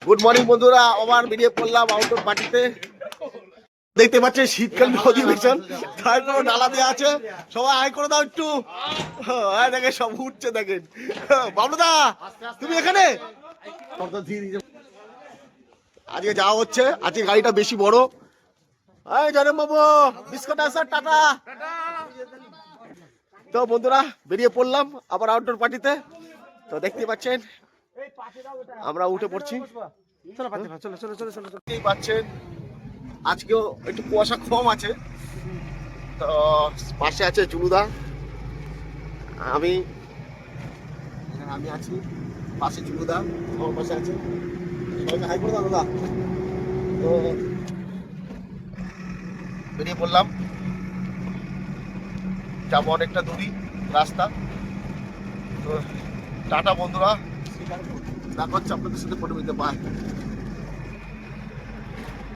Good morning বন্ধুরা, আবার বেরিয়ে পড়লাম আউটডোর পার্টিতে। দেখতে পাচ্ছেন শীতকালীন অধিবেশন, তারপর ডালা দেওয়া আছে। সবাই আয় করে দাও একটু। হ্যাঁ দেখেন সব উঠছে, দেখেন বাবলুদা তুমি এখানে। আজকে যাওয়া হচ্ছে, আজকে গাড়িটা বেশি বড়। এই জনম বাবু বিস্কুট আছে, টাটা। তো বন্ধুরা বেরিয়ে পড়লাম আবার আউটডোর পার্টিতে। তো দেখতে পাচ্ছেন আমরা উঠে পড়ছি। দেখতেই পাচ্ছেন আজকেও একটু কুয়াশা কম আছে। তো পাশে আছে জুলুদা, আমি আছি পাশে, জুলুদা আমার পাশে আছে। সবাইকে হাই করে দাও দাদা। তো বেরিয়ে পড়লাম, যাবো অনেকটা দূরই রাস্তা। তো টাটা বন্ধুরা, দেখা হচ্ছে আপনাদের সাথে পরিমিত। বাই।